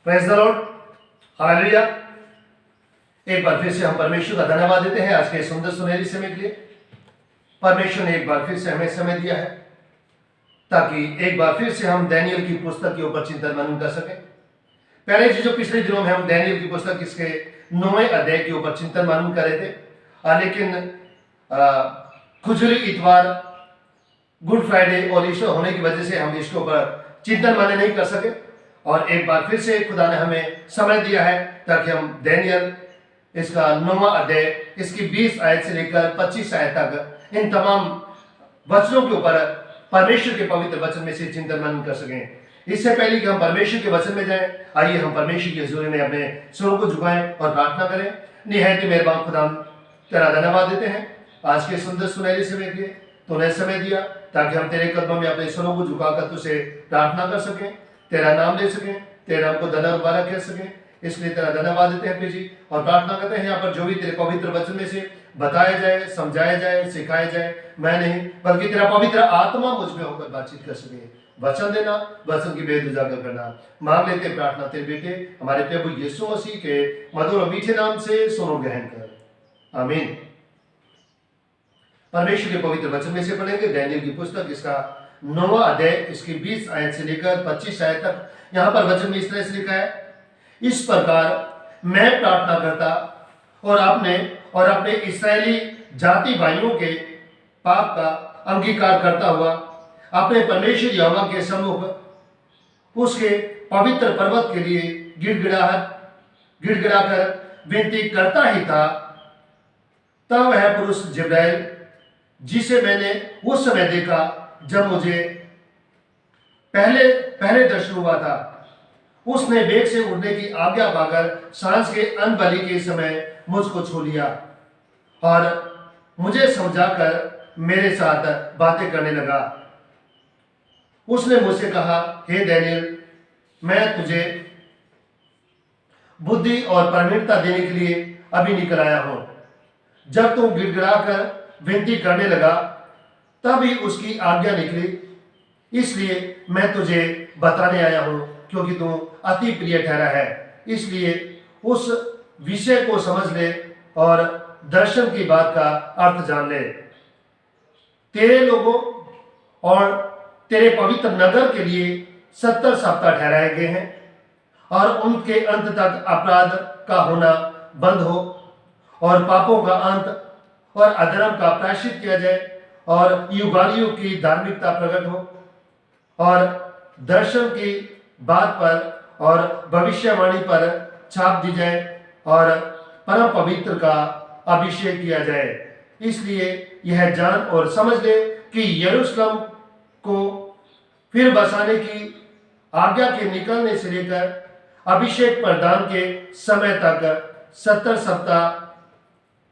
Praise the Lord, hallelujah. एक बार फिर से हम परमेश्वर का धन्यवाद देते हैं आज के सुंदर सुनहरी समय के लिए। परमेश्वर ने एक बार फिर से हमें समय दिया है ताकि एक बार फिर से हम दानियेल की पुस्तक के ऊपर चिंतन मनन कर सकें। पहले जो पिछले दिनों में हम दानियेल की पुस्तक इसके 9वें अध्याय के ऊपर चिंतन मनन कर रहे थे, लेकिन खुजली इतवार, गुड फ्राइडे और ईस्टर होने की वजह से हम इसके ऊपर चिंतन मनन नहीं कर सके। और एक बार फिर से खुदा ने हमें समय दिया है ताकि हम दानियेल इसका 9वां अध्याय, इसकी 20 आयत से लेकर 25 आयत तक इन तमाम वचनों के ऊपर परमेश्वर के पवित्र वचन में से चिंतन मनन कर सकें। इससे पहले कि हम परमेश्वर के वचन में जाएं, आइए हम परमेश्वर के हुजूर में अपने स्वरों को झुकाएं और प्रार्थना करें। निहायत ही मेहरबान खुदा, तेरा धन्यवाद देते हैं आज के सुंदर सुनहरे समय के लिए। तूने समय दिया ताकि हम तेरे कदमों में अपने स्वरों को झुकाकर तुझसे प्रार्थना कर सकें, तेरा नाम ले सकें, तेरे नाम को धन्यवाद मुबारक कह सकें। इसलिए तेरा धन्यवाद देते हैं जी, और प्रार्थना करते हैं यहाँ पर जो भी तेरे पवित्र वचन में से बताया जाए, समझाया जाए, सिखाया जाए, मैं नहीं बल्कि तेरा पवित्र आत्मा मुझ में होकर बातचीत कर सके। वचन देना, वचन की भेद उजागर करना, मांग लेते हैं प्रार्थना तेरे बेटे हमारे प्रभु यीशु मसीह के मधुर और मीठे नाम से सुनो ग्रहण कर, आमीन। परमेश्वर के पवित्र वचन में से पढ़ेंगे दानियेल की पुस्तक, इसका 9वां अध्याय, इसकी 20 आयत से लेकर 25 आयत तक। यहाँ पर वचन में इस तरह से लिखा है, इस प्रकार मैं प्रार्थना करता और अपने इस्राएली जाति भाइयों के पाप का अंगीकार करता हुआ अपने परमेश्वर यहोवा के सम्मुख उसके पवित्र पर्वत के लिए गिड़गिड़ाकर विनती करता ही था। तब वह पुरुष जिब्राइल, जिसे मैंने उस समय देखा जब मुझे पहले दर्शन हुआ था, उसने वेग से उड़ने की आज्ञा पाकर सांस के अनबली के समय मुझको छू लिया और मुझे समझाकर मेरे साथ बातें करने लगा। उसने मुझसे कहा, हे दानियेल, मैं तुझे बुद्धि और प्रवीणता देने के लिए अभी निकल आया हूं। जब तू गिड़गिड़ाकर विनती करने लगा तभी उसकी आज्ञा निकली, इसलिए मैं तुझे बताने आया हूं क्योंकि तू अति प्रिय ठहरा है। इसलिए उस विषय को समझ ले और दर्शन की बात का अर्थ जान ले। तेरे लोगों और तेरे पवित्र नगर के लिए 70 सप्ताह ठहराए गए हैं और उनके अंत तक अपराध का होना बंद हो और पापों का अंत और अधर्म का प्रायश्चित किया जाए और युगालियों की धार्मिकता प्रकट हो और दर्शन की बात पर और भविष्यवाणी पर छाप दी जाए और परम पवित्र का अभिषेक किया जाए। इसलिए यह जान और समझ ले कि यरूशलेम को फिर बसाने की आज्ञा के निकलने से लेकर अभिषेक प्रदान के समय तक 7 सप्ताह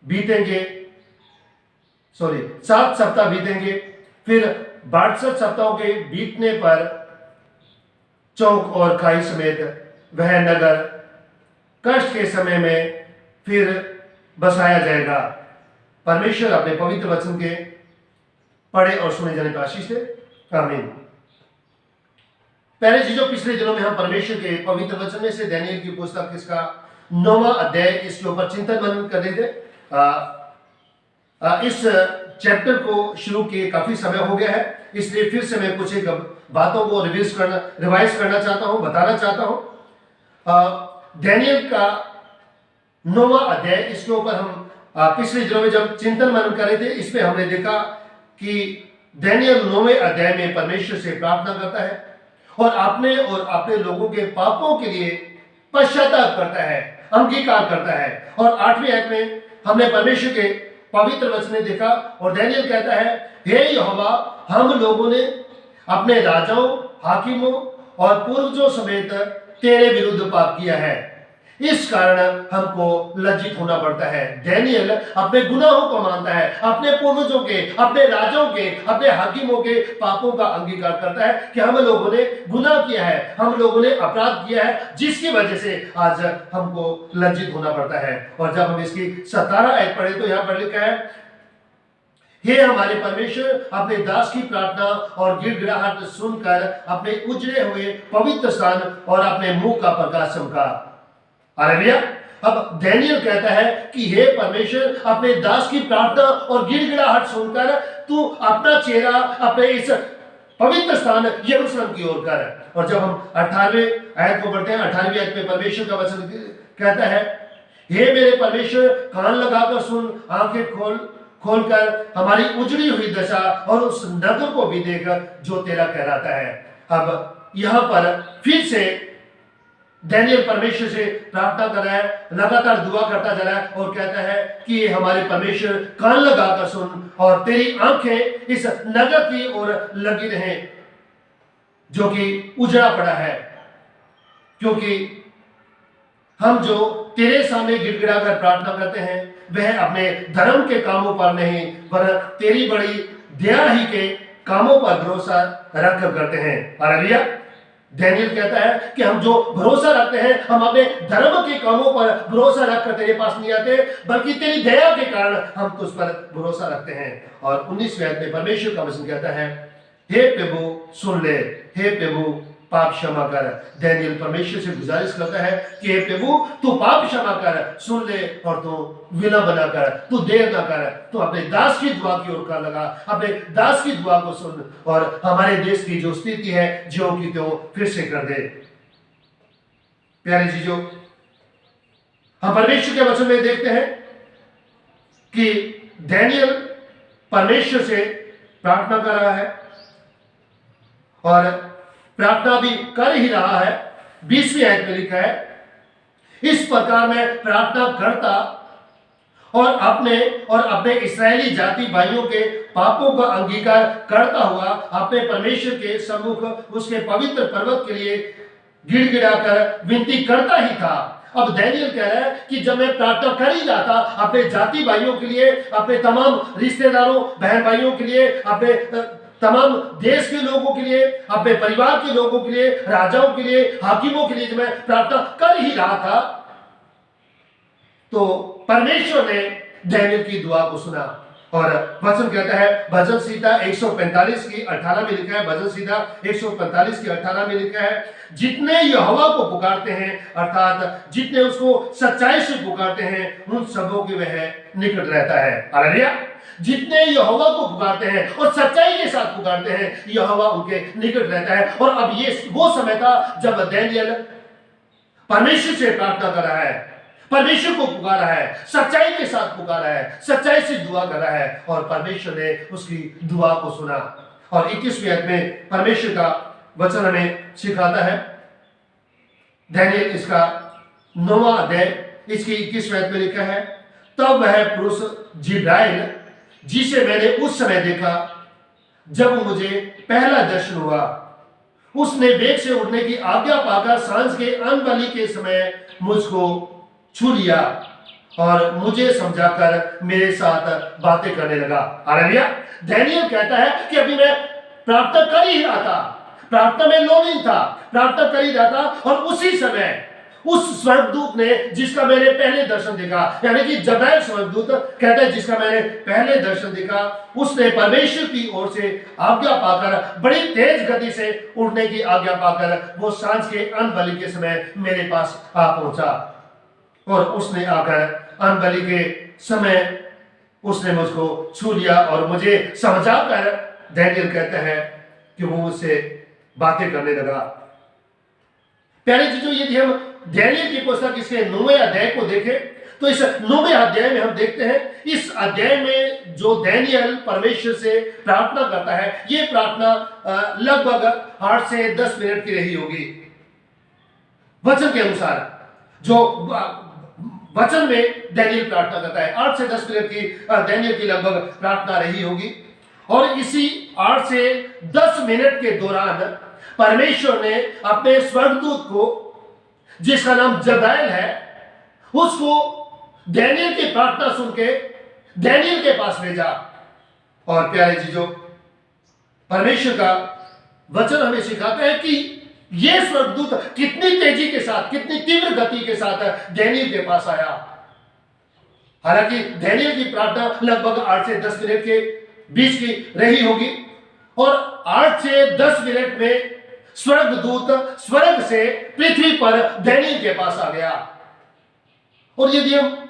बीतेंगे। फिर 62 सप्ताहों के बीतने पर चौक और खाई समेत वह नगर कष्ट के समय में फिर बसाया जाएगा। परमेश्वर अपने पवित्र वचन के पढ़े और सुने जाने का आशीष दे, आमीन। पहले जो पिछले दिनों में हम परमेश्वर के पवित्र वचन में से दानियेल की पुस्तक इसका 9वां अध्याय, इसके ऊपर चिंतन मनन कर रहे थे। इस चैप्टर को शुरू किए काफी समय हो गया है, इसलिए फिर से मैं कुछ एक बातों को रिवाइज करना चाहता हूं, बताना चाहता हूं। दानियेल का 9वां अध्याय, इसके ऊपर हम पिछले दिनों में जब चिंतन मनन कर रहे थे, इसमें हमने देखा कि दानियेल 9वें अध्याय में परमेश्वर से प्रार्थना करता है और अपने लोगों के पापों के लिए पश्चाताप करता है, अंगीकार करता है। और 8वीं आयत में हमने परमेश्वर के पवित्र वचन में देखा और दानियेल कहता है, हे यहोवा, हम लोगों ने अपने राजाओं, हाकिमों और पूर्वजों समेत तेरे विरुद्ध पाप किया है, इस कारण हमको लज्जित होना पड़ता है। दानियेल अपने गुनाहों को मानता है, अपने पूर्वजों के, अपने राजाओं के, अपने हाकिमों के पापों का अंगीकार करता है कि हम लोगों ने गुनाह किया है, हम लोगों ने अपराध किया है, जिसकी वजह से आज हमको लज्जित होना पड़ता है। और जब हम इसकी 17 आयत पढ़े तो यहां पर लिखा है, हे हमारे परमेश्वर, अपने दास की प्रार्थना और गिड़गिड़ाहट सुनकर अपने उजड़े हुए पवित्र स्थान और अपने मुंह का प्रकाश चमका। हालेलुया। अब दानियेल कहता है कि हे परमेश्वर, अपने दास की प्रार्थना और गिड़गिड़ाहट सुनकर तू अपना चेहरा अपने इस पवित्र स्थान यरूशलेम की ओर कर। और जब हम 18वें आयत को पढ़ते हैं, 18वीं आयत में परमेश्वर का वचन कहता है, हे मेरे परमेश्वर, कान लगाकर सुन, आंखें खोलकर हमारी उजड़ी हुई दशा और उस नगर को भी देख जो तेरा कहलाता है। अब यहां पर फिर से दानियेल परमेश्वर से प्रार्थना कर रहा है, लगातार दुआ करता जा रहा है और कहता है कि हमारे परमेश्वर, कान लगाकर सुन और तेरी आंखें इस नगर की ओर लगी रहें जो कि उजड़ा पड़ा है, क्योंकि हम जो तेरे सामने गिड़गिड़ा कर प्रार्थना करते हैं वह अपने धर्म के कामों पर नहीं, वरन तेरी बड़ी दया ही के कामों पर भरोसा रखकर करते हैं। हालेलुया। दानियेल कहता है कि हम जो भरोसा रखते हैं, हम अपने धर्म के कामों पर भरोसा रखकर तेरे पास नहीं आते, बल्कि तेरी दया के कारण हम तुझ पर भरोसा रखते हैं। और 19वें अध्याय में परमेश्वर का वचन कहता है, हे प्रभु सुन ले, हे प्रभु पाप क्षमा कर। दानियेल परमेश्वर से गुजारिश करता है कि हे प्रभु, तू पाप क्षमा कर, सुन ले और तू विलंब न कर, तू देर न कर, तू अपने दास की दुआ की ओर कान लगा, अपने दास की दुआ को सुन और हमारे देश की जो स्थिति है ज्यों की त्यों फिर से कर दे। प्यारे चीजों, हम परमेश्वर के वचन में देखते हैं कि दानियेल परमेश्वर से प्रार्थना कर रहा है और प्रार्थना भी कर ही रहा है। 20वीं आयत में लिखा है, इस प्रकार मैं प्रार्थना करता और अपने इस्राएली जाति भाइयों के पापों का अंगीकार करता हुआ अपने परमेश्वर के सम्मुख उसके पवित्र पर्वत के लिए गिड़गिड़ाकर विनती करता ही था। अब दानियेल कह रहा है कि जब मैं प्रार्थना कर ही रहा था अपने जाति भाइयों के लिए, अपने तमाम रिश्तेदारों बहन भाइयों के लिए, अपने तमाम देश के लोगों के लिए, अपने परिवार के लोगों के लिए, राजाओं के लिए, हाकिमों के लिए जब मैं प्रार्थना कर ही रहा था, तो परमेश्वर ने दानियेल की दुआ को सुना। और वचन कहता है, भजन संहिता 145 की 18 में लिखा है, भजन संहिता 145 की 18 में लिखा है, जितने यहोवा को पुकारते हैं, अर्थात जितने उसको सच्चाई से पुकारते हैं, उन सबों के वह निकट रहता है। हालेलुया। जितने यहोवा को पुकारते हैं और सच्चाई के साथ पुकारते हैं, यहोवा उनके निकट रहता है। और अब ये वो समय था जब दानियेल परमेश्वर से प्रार्थना कर रहा है, परमेश्वर को पुकार रहा है, सच्चाई के साथ पुकार रहा है, सच्चाई से दुआ कर रहा है और परमेश्वर ने उसकी दुआ को सुना। और 21वीं आयत में परमेश्वर का वचन हमें सिखाता है, दानियेल इसका 9वां अध्याय इसकी 21वीं आयत में लिखा है, तब वह पुरुष जिब्राइल जिसे मैंने उस समय देखा जब मुझे पहला दर्शन हुआ, उसने वेग से उड़ने की आज्ञा पाकर सांझ के अन्नबलि के समय मुझको छू लिया और मुझे समझाकर मेरे साथ बातें करने लगा। हालेलुया। दानियेल कहता है कि अभी मैं प्रार्थना कर ही रहा था, प्रार्थना में लोलीन था, प्रार्थना कर ही रहा था और उसी समय उस स्वर्गदूत ने जिसका मैंने पहले दर्शन देखा, यानी कि जबैल स्वर्गदूत कहता है जिसका मैंने पहले दर्शन देखा, उसने परमेश्वर की ओर से आज्ञा पाकर, बड़ी तेज गति से उड़ने की आज्ञा पाकर वो सांझ के अन्नबलि के समय मेरे पास आ पहुंचा और उसने आकर अन्नबलि के समय उसने मुझको छू लिया और मुझे समझाकर, दानियेल कहता है कि वो मुझसे बातें करने लगा। प्यारे चीजों, यदि हम दानियेल की पुस्तक इसके 9वें अध्याय को देखें तो इस 9वें अध्याय में हम देखते हैं, इस अध्याय में जो दानियेल परमेश्वर से प्रार्थना करता है, ये प्रार्थना लगभग 8 से 10 मिनट की रही होगी। वचन के अनुसार जो वचन में दानियेल प्रार्थना करता है, 8 से 10 मिनट की दानियेल की लगभग प्रार्थना रही होगी। और इसी 8 से 10 मिनट के दौरान परमेश्वर ने अपने स्वर्गदूत को, जिसका नाम जबैल है, उसको दानियेल की प्रार्थना सुन के दानियेल के पास भेजा। और प्यारे चीजों, परमेश्वर का वचन हमें सिखाता है कि यह स्वर्गदूत कितनी तेजी के साथ, कितनी तीव्र गति के साथ दानियेल के पास आया। हालांकि दानियेल की प्रार्थना लगभग 8 से 10 मिनट के बीच की रही होगी और 8 से 10 मिनट में स्वर्गदूत स्वर्ग से पृथ्वी पर दानियेल के पास आ गया। और यदि हम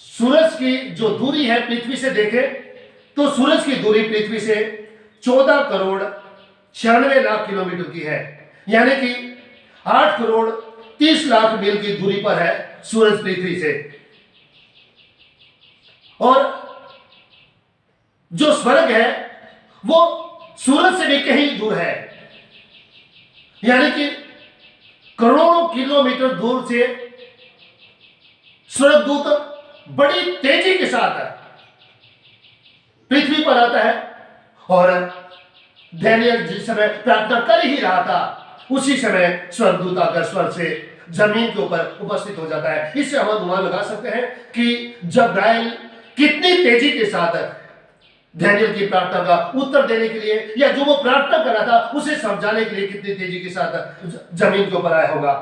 सूरज की जो दूरी है पृथ्वी से देखें तो सूरज की दूरी पृथ्वी से 14 करोड़ 96 लाख किलोमीटर की है, यानी कि 8 करोड़ 30 लाख मील की दूरी पर है सूरज पृथ्वी से। और जो स्वर्ग है वो सूरज से भी कहीं दूर है, यानी कि करोड़ों किलोमीटर दूर से स्वर्गदूत बड़ी तेजी के साथ पृथ्वी पर आता है। और दानियेल जिस समय प्रार्थना कर ही रहा था उसी समय स्वर्गदूत आकर स्वर्ग से जमीन के ऊपर उपस्थित हो जाता है। इससे हम अनुमान लगा सकते हैं कि जब्राइल कितनी तेजी के साथ दानियेल की प्रार्थना का उत्तर देने के लिए या जो वो प्रार्थना कर रहा था उसे समझाने के लिए कितनी तेजी के साथ जमीन के ऊपर आया होगा।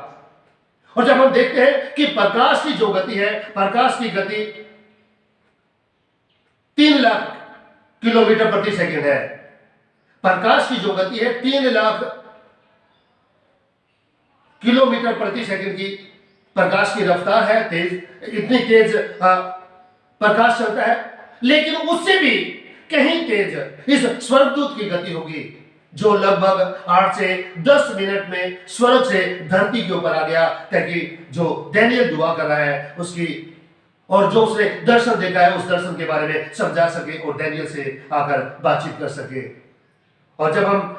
और जब हम देखते हैं कि प्रकाश की जो गति है, प्रकाश की गति 3 लाख किलोमीटर प्रति सेकंड है। प्रकाश की जो गति है 3 लाख किलोमीटर प्रति सेकंड की प्रकाश की रफ्तार है, तेज, इतनी तेज प्रकाश चलता है। लेकिन उससे भी कहीं तेज इस स्वर्गदूत की गति होगी जो लगभग 8 से 10 मिनट में स्वर्ग से धरती के ऊपर आ गया, ताकि जो दानियेल दुआ कर रहा है उसकी और जो उसने दर्शन देखा है उस दर्शन के बारे में समझा सके और दानियेल से आकर बातचीत कर सके। और जब हम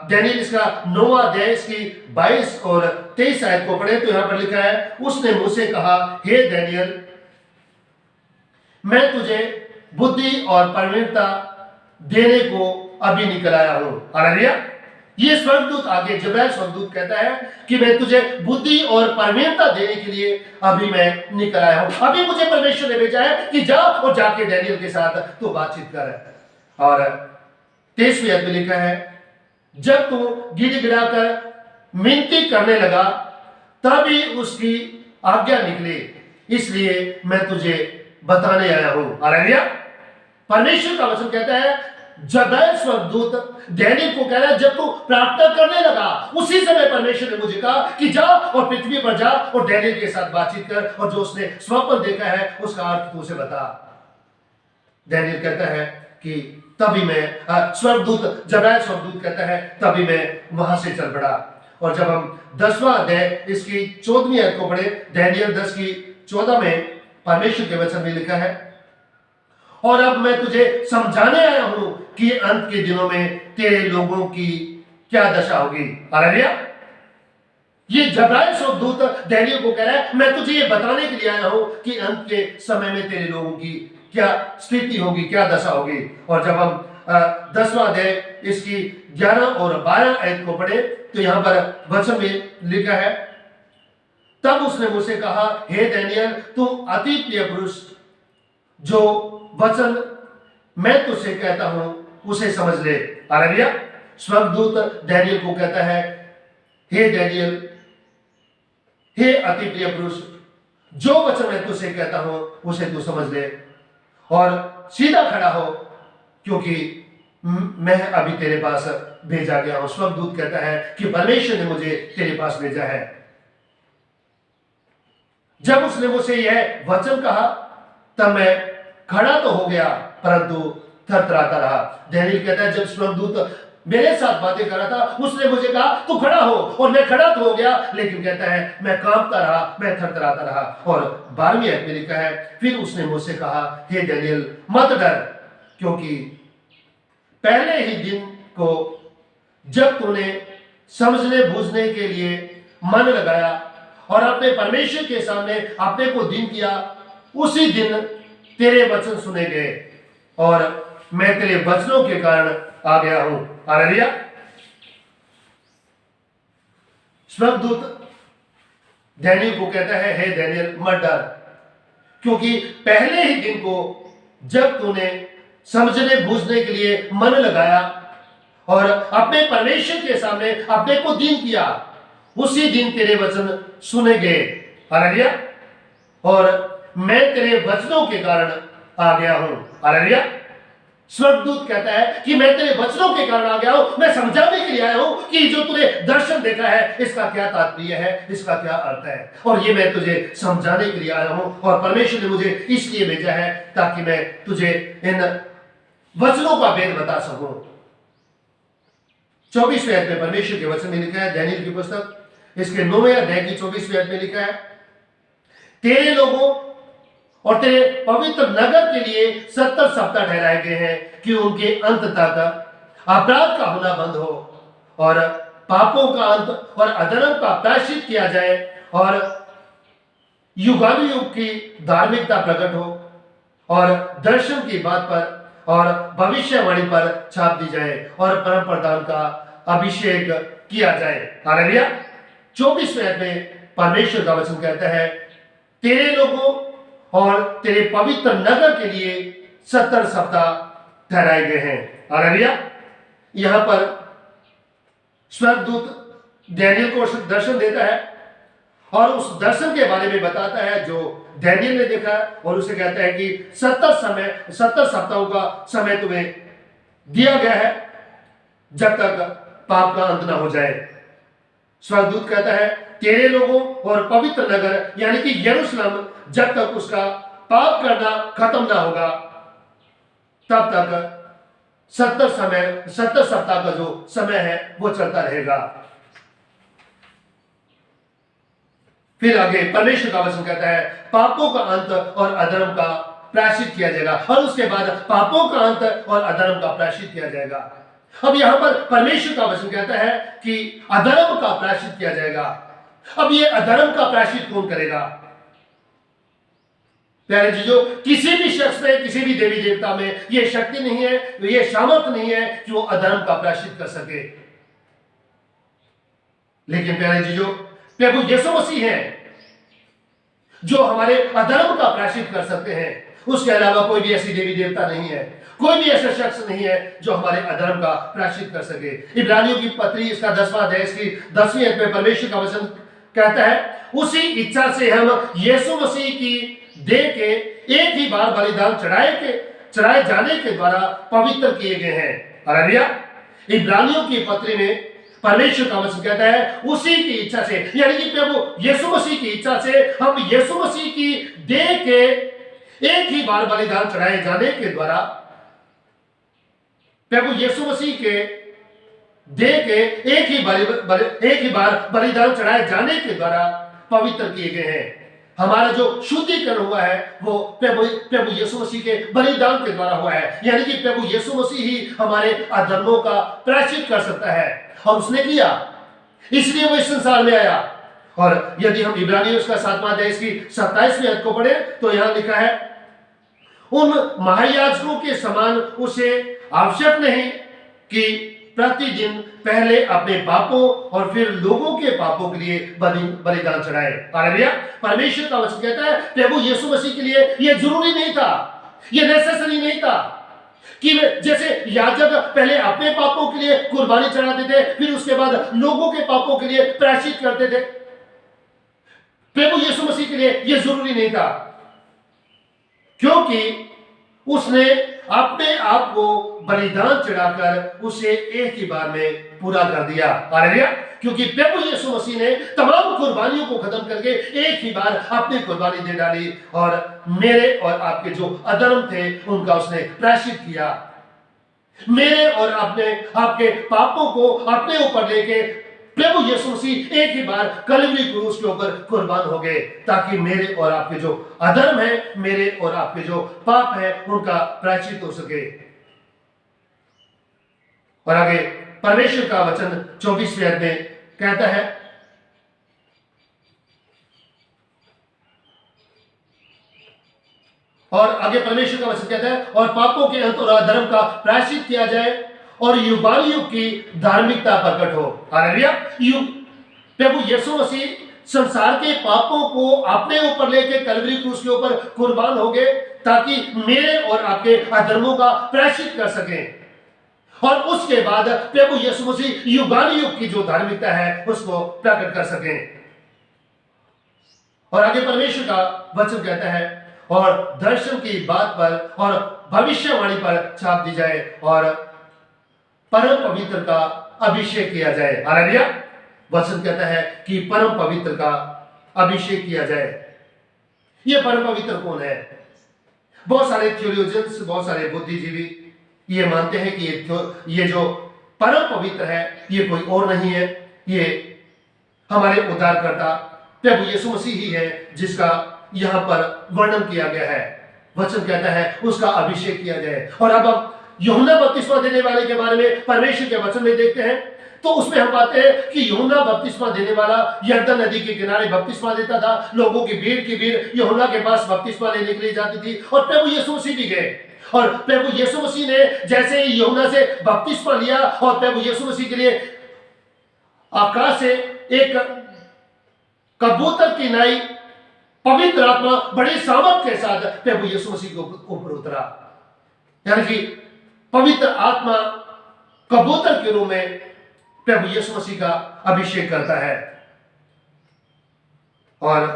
दानियेल इसका 9वां अध्याय इसकी 22 और 23 आयत को पढ़े तो यहां पर लिखा है, उसने मुझसे कहा, हे दानियेल, मैं तुझे बुद्धि और प्रवीणता देने को अभी निकल आया हूं। हालेलुया। ये स्वर्गदूत आगे जब्राइल स्वर्गदूत कहता है कि मैं तुझे बुद्धि और प्रवीणता देने के लिए अभी मैं निकल आया हूं। अभी मुझे परमेश्वर ने भेजा है कि जा और जाके दानियेल के साथ तू बातचीत कर। और 23वीं आयत में लिखा है, जब तू गिड़गिड़ाकर मिनती करने लगा तभी उसकी आज्ञा निकली, इसलिए मैं तुझे बताने आया हूं। हालेलुया। परमेश्वर का वचन कहता है, जब्राइल स्वर्गदूत दानियेल को कह रहा है, जब तू प्रार्थना करने लगा उसी समय परमेश्वर ने मुझे कहा कि जा और पृथ्वी पर जा और दानियेल के साथ बातचीत कर और जो उसने स्वप्न देखा है उसका अर्थ तू उसे बता। दानियेल कहता है कि तभी मैं स्वर्गदूत जब्राइल स्वर्गदूत कहता है तभी मैं वहां से चल पड़ा। और जब हम 10वां अध्याय इसकी 14वीं आयत को पढ़े, दानियेल 10 की 14 में परमेश्वर के वचन में लिखा है, और अब मैं तुझे समझाने आया हूं कि अंत के दिनों में तेरे लोगों की क्या दशा होगी। हालेलुया। ये जब्राइल स्वर्गदूत दानियेल को कह रहा है, मैं तुझे ये बताने के लिए आया हूं कि अंत के समय में तेरे लोगों की क्या स्थिति होगी, क्या दशा होगी। और जब हम 10वां अध्याय इसकी 11 और 12 आयत को पढ़े तो यहां पर वचन में लिखा है, तब उसने मुझसे कहा, हे दानियेल, तू अति प्रिय पुरुष, जो वचन मैं तुझसे कहता हूं उसे समझ ले। हालेलुया। स्वर्गदूत दानियेल को कहता है, हे दानियेल, हे अति प्रिय पुरुष, जो वचन मैं तुझसे कहता हूं उसे तू समझ ले और सीधा खड़ा हो, क्योंकि मैं अभी तेरे पास भेजा गया हूं। स्वर्गदूत कहता है कि परमेश्वर ने मुझे तेरे पास भेजा है। जब उसने मुझसे यह वचन कहा तब मैं खड़ा तो हो गया परंतु थरथराता रहा। दानियेल कहता है, जब स्वर्गदूत मेरे साथ बातें कर रहा था उसने मुझे कहा तू खड़ा हो, और मैं खड़ा तो हो गया, लेकिन कहता है मैं कांपता रहा, मैं थरथराता रहा। और 12वीं आयत में लिखा है, फिर उसने मुझसे कहा, हे दानियेल, मत डर, क्योंकि पहले ही दिन को जब तूने समझने बूझने के लिए मन लगाया और अपने परमेश्वर के सामने अपने को दिन किया, उसी दिन तेरे वचन सुने गए और मैं तेरे वचनों के कारण आ गया हूं। हालेलुया। स्वर्गदूत दानियेल को कहता है, हे दानियेल, मत डर, क्योंकि पहले ही दिन को जब तूने समझने बूझने के लिए मन लगाया और अपने परमेश्वर के सामने अपने को दीन किया, उसी दिन तेरे वचन सुने गए। हालेलुया। और मैं तेरे वचनों के कारण आ गया हूं। हालेलुया। स्वर्गदूत कहता है कि मैं तेरे वचनों के कारण आ गया हूं, मैं समझाने के लिए आया हूं कि जो तूने दर्शन देखा है इसका क्या तात्पर्य है, इसका क्या अर्थ है, और ये मैं तुझे समझाने के लिए आया हूं, और परमेश्वर ने मुझे इसलिए भेजा है ताकि मैं तुझे इन वचनों का भेद बता सकूं। 24वें अध्याय में परमेश्वर के वचन में लिखा है, दानियेल की पुस्तक इसके 9वें अध्याय की 24वें अध्याय में लिखा है, तेरे लोगों और तेरे पवित्र नगर के लिए 70 सप्ताह ठहराए गए हैं कि उनके अंत तक अपराध का होना बंद हो और पापों का अंत और अधर्म का प्रायश्चित किया जाए और युगानुयुग की धार्मिकता प्रकट हो और दर्शन की बात पर और भविष्यवाणी पर छाप दी जाए और परम प्रधान का अभिषेक किया जाए। हालेलुया। 24वें में परमेश्वर का वचन कहता है, तेरे लोगों और तेरे पवित्र नगर के लिए 70 सप्ताह ठहराए गए हैं। हालेलुया। यहां पर स्वर्गदूत दानियेल को दर्शन देता है और उस दर्शन के बारे में बताता है जो दानियेल ने देखा, और उसे कहता है कि 70 सप्ताहों का समय तुम्हें दिया गया है जब तक पाप का अंत ना हो जाए। स्वर्गदूत कहता है, तेरे लोगों और पवित्र नगर यानी कि यरूशलेम जब तक उसका पाप करना खत्म ना होगा तब तक 70 सप्ताह का जो समय है वो चलता रहेगा। फिर आगे परमेश्वर का वचन कहता है, पापों का अंत और अधर्म का प्रायश्चित किया जाएगा, और उसके बाद पापों का अंत और अधर्म का प्रायश्चित किया जाएगा। अब यहां पर परमेश्वर का वचन कहता है कि अधर्म का प्रायश्चित किया जाएगा। अब ये अधर्म का प्रायश्चित कौन करेगा? प्यारे जीजो, किसी भी शख्स में, किसी भी देवी देवता में यह शक्ति नहीं है, यह सामर्थ्य नहीं है कि वो अधर्म का प्रायश्चित कर सके। लेकिन प्यारे जीजो, प्रभु यीशु मसीह है जो हमारे अधर्म का प्रायश्चित कर सकते हैं। उसके अलावा कोई भी ऐसी देवी देवता नहीं है, कोई भी ऐसा शख्स नहीं है जो हमारे अधर्म का प्रायश्चित कर सके। इब्रानियों की पत्री इसका 10वां अध्याय इसकी 10वीं आयत में परमेश्वर का वचन कहता है, उसी इच्छा से हम यीशु मसीह की देह के एक ही बार बलिदान चढ़ाए जाने के द्वारा पवित्र किए गए हैं। हालेलुया। इब्रानियों की पत्री में परमेश्वर का वचन कहता है, उसी की इच्छा से, यानी कि प्रभु यीशु मसीह की इच्छा से हम यीशु मसीह की देह के एक ही बार बलिदान चढ़ाए जाने के द्वारा, प्रभु यीशु मसीह के देह के एक ही बार बलिदान चढ़ाए जाने के द्वारा पवित्र किए गए हैं। हमारा जो शुद्धिकरण हुआ है वो प्रभु यीशु मसीह के बलिदान के द्वारा हुआ है, यानी कि प्रभु यीशु मसीह ही हमारे अधर्मों का प्रायश्चित कर सकता है, और उसने किया, इसलिए वो इस संसार में आया। और यदि हम इब्रानियों का 7वां अध्याय इसकी 27वीं आयत को पढ़े तो यहां लिखा है, उन महायाजकों के समान उसे आवश्यक नहीं कि प्रतिदिन पहले अपने पापों और फिर लोगों के पापों के लिए बलिदान चढ़ाए। हालेलुया। परमेश्वर का वचन कहता है, प्रभु यीशु मसीह के लिए यह जरूरी नहीं था, यह नेसेसरी नहीं था कि जैसे याजक पहले अपने पापों के लिए कुर्बानी चढ़ाते थे, फिर उसके बाद लोगों के पापों के लिए प्रायश्चित करते थे। प्रभु यीशु मसीह के लिए यह जरूरी नहीं था, क्योंकि उसने अपने आप को बलिदान चढ़ाकर उसे एक ही बार में पूरा कर दिया। हालेलुया। क्योंकि प्रभु यीशु मसीह ने तमाम कुर्बानियों को खत्म करके एक ही बार अपनी कुर्बानी दे डाली, और मेरे और आपके जो अधर्म थे उनका उसने प्रायश्चित किया। मेरे और आपके पापों को अपने ऊपर लेके प्रभु यीशु मसीह एक ही बार कलवरी क्रूस के ऊपर कुर्बान हो गए, ताकि मेरे और आपके जो अधर्म है, मेरे और आपके जो पाप है, उनका प्रायश्चित हो सके। और आगे परमेश्वर का वचन 24वें अध्याय में कहता है, और आगे परमेश्वर का वचन कहता है, और पापों के अंत और अधर्म का प्रायश्चित किया जाए और युगानुयुग की धार्मिकता प्रकट हो। हालेलुया। प्रभु यीशु मसीह संसार के पापों को अपने ऊपर लेके कलवरी क्रूस के ऊपर कुर्बान हो गए, ताकि मेरे और आपके अधर्मों का प्रायश्चित कर सकें, और उसके बाद प्रभु यीशु मसीह युगानुयुग की जो धार्मिकता है उसको प्रकट कर सकें। और आगे परमेश्वर का वचन कहता है, और दर्शन की बात पर और भविष्यवाणी पर छाप दी जाए और परम पवित्र का अभिषेक किया जाए। हालेलुया। वचन कहता है कि परम पवित्र का अभिषेक किया जाए। ये परम पवित्र कौन है? बहुत सारे थियोलॉजियंस, बहुत सारे बुद्धिजीवी ये मानते हैं कि ये जो परम पवित्र है ये कोई और नहीं है, ये हमारे उद्धारकर्ता प्रभु यीशु मसीह ही है जिसका यहां पर वर्णन किया गया है। वचन कहता है उसका अभिषेक किया जाए। और अब हम यूहन्ना बपतिस्मा देने वाले के बारे में परमेश्वर के वचन में देखते हैं तो उसमें हम पाते हैं कि यूहन्ना बपतिस्मा देने वाला यरदन नदी के किनारे बपतिस्मा देता था। लोगों की भीड़ यूहन्ना के पास बपतिस्मा लेने के लिए जाती थी और प्रभु यीशु मसीह भी गए। और प्रभु यीशु मसीह ने जैसे ही यूहन्ना से बपतिस्मा लिया और प्रभु यीशु मसीह के लिए आकाश से एक कबूतर की नाई पवित्र आत्मा बड़े सामर्थ के साथ प्रभु यीशु मसीह के ऊपर उतरा। यानी कि पवित्र आत्मा कबूतर के रूप में प्रभु यीशु मसीह का अभिषेक करता है। और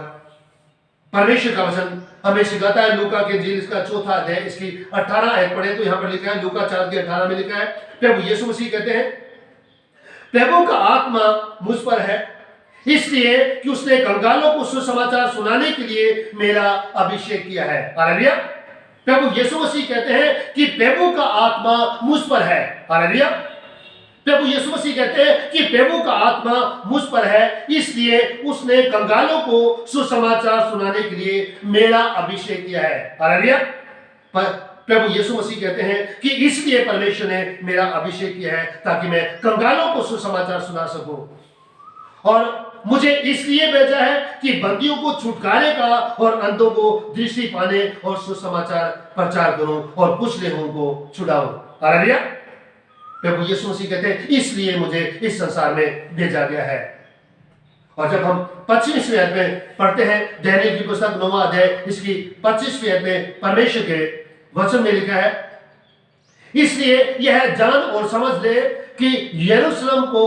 परमेश्वर का वचन हमें सिखाता है, लूका के इंजील इसका चौथा अध्याय इसकी 18 आयत पढ़े तो यहां पर लिखा है, लूका 4:18 में लिखा है, प्रभु यीशु मसीह कहते हैं, प्रभु का आत्मा मुझ पर है इसलिए कि उसने कंगालों को सुसमाचार सुनाने के लिए मेरा अभिषेक किया है। हालेलुया। प्रभु यीशु मसीह कहते हैं कि प्रभु का आत्मा मुझ पर है। हालेलुया। प्रभु यीशु मसीह कहते हैं कि प्रभु का आत्मा मुझ पर है इसलिए उसने कंगालों को सुसमाचार सुनाने के लिए मेरा अभिषेक किया है। हालेलुया। प्रभु यीशु मसीह कहते हैं कि इसलिए परमेश्वर ने मेरा अभिषेक किया है ताकि मैं कंगालों को सुसमाचार सुना सकूं। और मुझे इसलिए भेजा है कि बंदियों को छुटकारे का और अंधों को दृष्टि पाने और सुसमाचार प्रचार करूं और कुछ लोगों को छुड़ाऊं। हालेलुया। प्रभु यीशु मसीह कहते हैं इसलिए मुझे इस संसार में भेजा गया है। और जब हम 25वें अध्याय में पढ़ते हैं, दानियेल की पुस्तक 9वां अध्याय इसकी 25वें अध्याय में परमेश्वर के वचन में लिखा है, इसलिए यह जान और समझ ले कि यरूशलेम को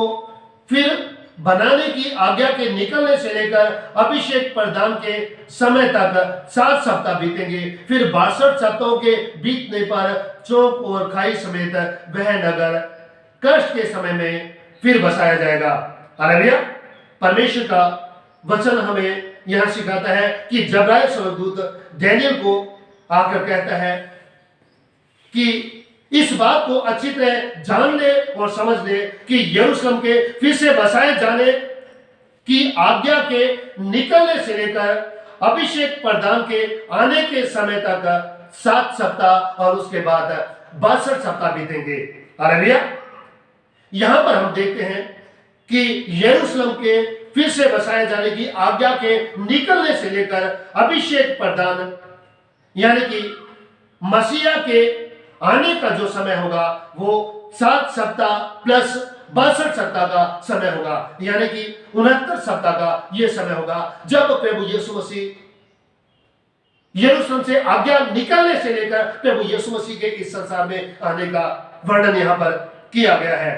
फिर बनाने की आज्ञा के निकलने से लेकर अभिषेक प्रदान के समय तक 7 सप्ताह बीतेंगे। फिर 62 सप्ताहों के बीतने पर चौक और खाई समेत वह नगर कष्ट के समय में फिर बसाया जाएगा। हालेलुया। परमेश्वर का वचन हमें यहां सिखाता है कि जब्राइल स्वर्गदूत दानियेल को आकर कहता है कि इस बात को अच्छी तरह जान ले और समझ ले कि यरूशलेम के फिर से बसाए जाने की आज्ञा के निकलने से लेकर अभिषेक प्रदान के आने के समय तक 7 सप्ताह और उसके बाद 62 सप्ताह बीतेंगे। हालेलुया। यहां पर हम देखते हैं कि यरूशलेम के फिर से बसाए जाने की आज्ञा के निकलने से लेकर अभिषेक प्रदान यानी कि मसीहा के आने का जो समय होगा वो 7 सप्ताह प्लस 62 सप्ताह का समय होगा, यानी कि 69 सप्ताह का यह समय होगा जब प्रभु यीशु मसीह यरूशलेम से आज्ञा निकलने से लेकर प्रभु यीशु मसीह के इस संसार में आने का वर्णन यहां पर किया गया है।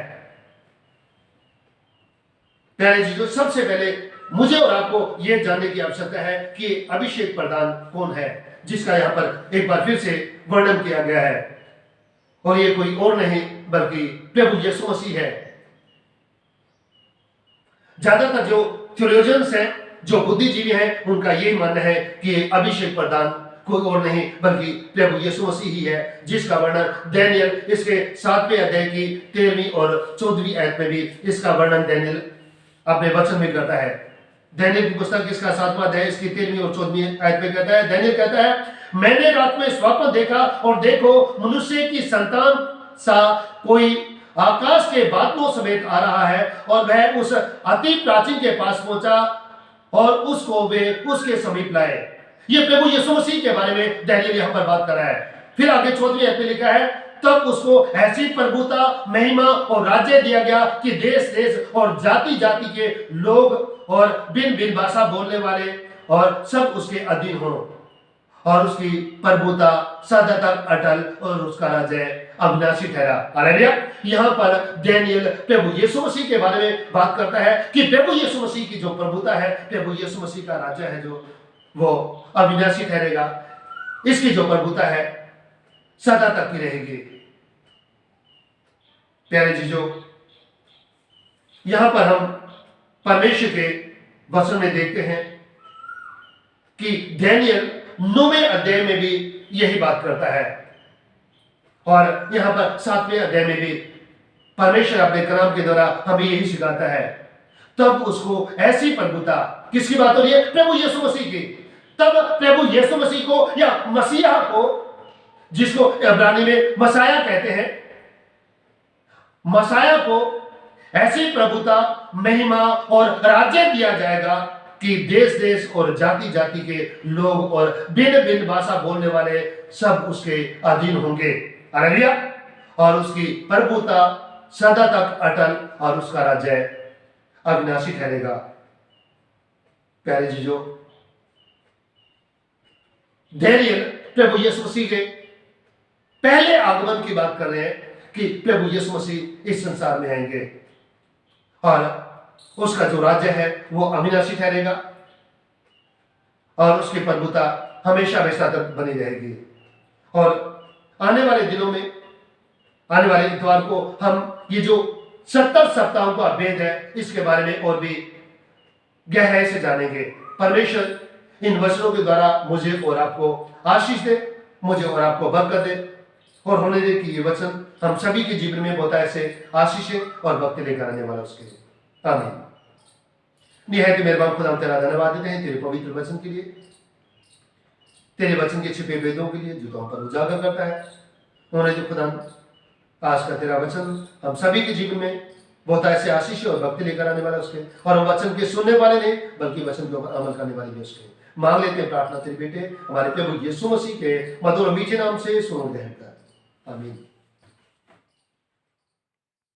प्यारे जीजो, सबसे पहले मुझे और आपको यह जानने की आवश्यकता है कि अभिषेक प्रदान कौन है जिसका यहां पर एक बार फिर से वर्णन किया गया है, और ये कोई और नहीं बल्कि प्रभु यीशु मसीह है। ज्यादातर जो थियोलॉजियंस हैं, जो बुद्धिजीवी हैं, उनका यही मानना है कि अभिषेक प्रदान कोई और नहीं बल्कि प्रभु यीशु मसीह ही है, जिसका वर्णन दानियेल इसके 7वें अध्याय की 13वीं और 14वीं आयत में भी इसका वर्णन दानियेल अपने वचन में करता है। दानियेल की पुस्तक इसका 7वां अध्याय इसकी 13वीं और 14वीं आयत में कहता है, दानियेल कहता है, मैंने रात में स्वप्न देखा और देखो मनुष्य की संतान सा कोई आकाश के बादलों समेत आ रहा है और वह उस अति प्राचीन के पास पहुंचा और उसको वे उसके समीप लाए। ये प्रभु यीशु मसीह के बारे में दानियेल यहां पर बात कर रहा है। फिर आगे 14वीं आयत में लिखा है, तब उसको ऐसी प्रभुता, महिमा और राज्य दिया गया कि देश देश और जाति जाति के लोग और भिन्न भिन्न भाषा बोलने वाले और सब उसके अधीन हो, और उसकी प्रभुता सदा तक अटल और उसका राज्य अविनाशी ठहरा। हालेलुया। यहाँ पर दानियेल प्रभु यीशु मसीह के बारे में बात करता है कि प्रभु यीशु मसीह की जो प्रभुता है, प्रभु यीशु मसीह का राज्य है जो वो अविनाशी ठहरेगा। इसकी जो प्रभुता है सदा तक की रहेगी। प्यारे जीजो, यहां पर हम परमेश्वर के वचन में देखते हैं कि डैनियल 9वें अध्याय में भी यही बात करता है, और यहां पर 7वें अध्याय में भी परमेश्वर अपने कलाम के द्वारा हमें यही सिखाता है। तब उसको ऐसी प्रभुता, किसकी बात हो रही है? प्रभु यीशु मसीह की। तब प्रभु यीशु मसीह को या मसीहा को, जिसको इब्रानी में मसाया कहते हैं, मसाया को ऐसी प्रभुता, महिमा और राज्य दिया जाएगा कि देश देश और जाति जाति के लोग और भिन्न भिन्न भाषा बोलने वाले सब उसके अधीन होंगे। हालेलुया। और उसकी प्रभुता सदा तक अटल और उसका राज्य अविनाशी ठहरेगा। प्यारे जीजो, डैनियल प्रभु यीशु मसीह के पहले आगमन की बात कर रहे हैं कि प्रभु यीशु मसीह इस संसार में आएंगे और उसका जो राज्य है वो अविनाशी ठहरेगा और उसकी प्रभुता हमेशा हमेशा तक बनी रहेगी। और आने वाले दिनों में, आने वाले इतवार को हम ये जो 70 सप्ताहों का भेद है, इसके बारे में और भी गहराई से जानेंगे। परमेश्वर इन वचनों के द्वारा मुझे और आपको आशीष दे, मुझे और आपको बरकत दे, और होने दे कि ये वचन हम सभी के जीवन में बहुत ऐसे आशीषें और भक्ति लेकर आने वाला उसके। आमीन। निहायत मेहरबान खुदा, हम तेरा धन्यवाद देते हैं तेरे पवित्र वचन के लिए, तेरे वचन के छिपे वेदों के लिए जो तो हम पर उजागर करता है। होने दे खुदा, आज का तेरा वचन हम सभी के जीवन में बहुत ऐसे आशीष और भक्ति लेकर आने वाला उसके, और हम वचन के सुनने वाले नहीं बल्कि वचन के ऊपर अमल करने वाले भी उसके। मांग लेते हैं प्रार्थना तेरे बेटे हमारे प्रभु यीशु मसीह के मधुर मीठे नाम से, सुनो ग्रहण कर। आमीन।